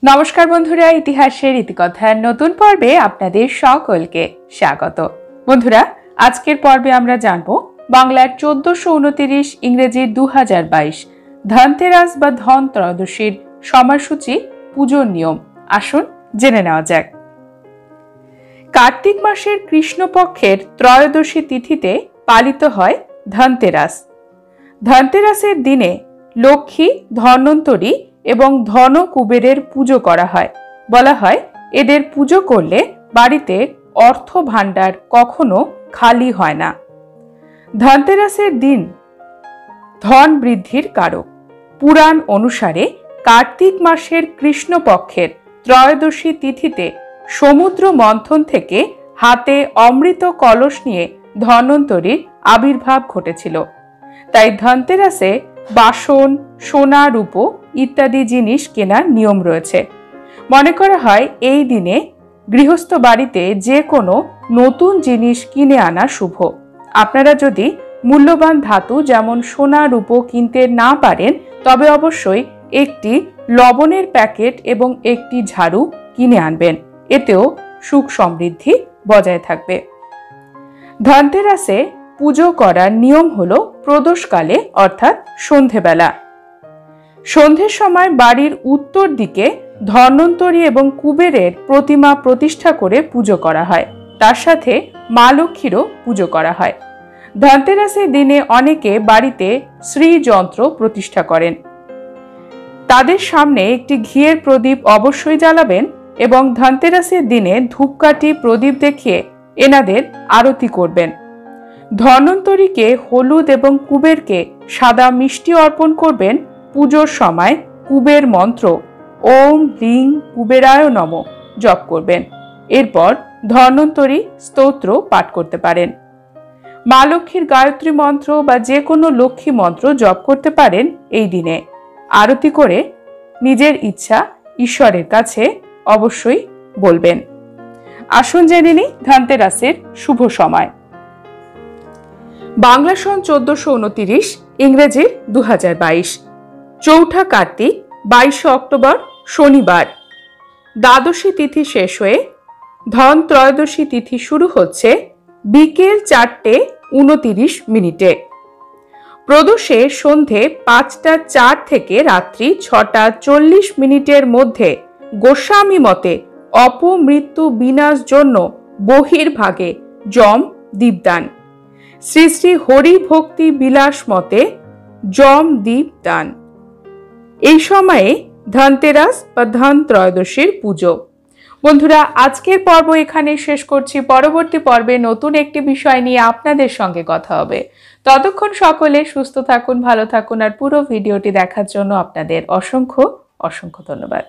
নমস্কার বন্ধুরা, ইতিহাসের ইতিকথার নতুন পর্বে আপনাদের সকলকে স্বাগত। বন্ধুরা, আজকের পর্বে আমরা জানব বাংলার 1429 ইংরেজির 2022 ধনতেরাস বা ধন ত্রয়োদশীর সময়সূচি, পুজোর নিয়ম। আসুন জেনে নেওয়া যাক। কার্তিক মাসের কৃষ্ণপক্ষের ত্রয়োদশী তিথিতে পালিত হয় ধনতেরাস। ধনতেরাসের দিনে লক্ষ্মী, ধন্বন্তরী এবং ধন কুবেরের পুজো করা হয়। বলা হয় এদের পুজো করলে বাড়িতে অর্থ ভাণ্ডার কখনো খালি হয় না। ধনতেরাসের দিন ধন বৃদ্ধির কারক। পুরাণ অনুসারে কার্তিক মাসের কৃষ্ণপক্ষের ত্রয়োদশী তিথিতে সমুদ্র মন্থন থেকে হাতে অমৃত কলস নিয়ে ধন্বন্তরীর আবির্ভাব ঘটেছিল। তাই ধনতেরাসে বাসন, সোনা, রূপো ইত্যাদি জিনিস কেনার নিয়ম রয়েছে। মনে করা হয় এই দিনে গৃহস্থ বাড়িতে যে কোনো নতুন জিনিস কিনে আনা শুভ। আপনারা যদি মূল্যবান ধাতু যেমন সোনা, রূপো কিনতে না পারেন তবে অবশ্যই একটি লবণের প্যাকেট এবং একটি ঝাড়ু কিনে আনবেন। এতেও সুখ সমৃদ্ধি বজায় থাকবে। ধনতেরাসে পুজো করার নিয়ম হলো প্রদোষকালে অর্থাৎ সন্ধেবেলা। সন্ধ্যের সময় বাড়ির উত্তর দিকে ধন্বন্তরী এবং কুবেরের প্রতিমা প্রতিষ্ঠা করে পুজো করা হয়। তার সাথে মা লক্ষ্মীরও পুজো করা হয়। ধনতেরাসের দিনে অনেকে বাড়িতে শ্রীযন্ত্র প্রতিষ্ঠা করেন। তাদের সামনে একটি ঘিয়ের প্রদীপ অবশ্যই জ্বালাবেন এবং ধনতেরাসের দিনে ধূপকাঠি প্রদীপ দেখিয়ে এনাদের আরতি করবেন। ধন্বন্তরীকে হলুদ এবং কুবেরকে সাদা মিষ্টি অর্পণ করবেন। পুজোর সময় কুবের মন্ত্র ওম হ্রিং কুবেরায় নমঃ জপ করবেন। এরপর ধন্বন্তরী স্তোত্র পাঠ করতে পারেন। মা লক্ষ্মীর গায়ত্রী মন্ত্র বা যে কোনো লক্ষ্মী মন্ত্র জপ করতে পারেন এই দিনে। আরতি করে নিজের ইচ্ছা ঈশ্বরের কাছে অবশ্যই বলবেন। আসুন জেনে নিই ধনতেরাসের শুভ সময়। বাংলা সন 1429, ইংরেজির 2022। চৌঠা কার্তিক, 22 অক্টোবর শনিবার। দ্বাদশী তিথি শেষ হয়ে ধন ত্রয়োদশী তিথি শুরু হচ্ছে বিকেল 4:29। প্রদোষে সন্ধে 5:04 থেকে রাত্রি 6:40 মধ্যে গোস্বামী মতে অপমৃত্যু বিনাশ জন্য বহির্ভাগে যম দীপদান। শ্রী শ্রী হরি ভক্তি বিলাস মতে যম দীপদান। এই সময়ে ধনতেরাস বা ধন ত্রয়োদশীর পুজো। বন্ধুরা, আজকের পর্ব এখানে শেষ করছি। পরবর্তী পর্বে নতুন একটি বিষয় নিয়ে আপনাদের সঙ্গে কথা হবে। ততক্ষণ সকলে সুস্থ থাকুন, ভালো থাকুন আর পুরো ভিডিওটি দেখার জন্য আপনাদের অসংখ্য অসংখ্য ধন্যবাদ।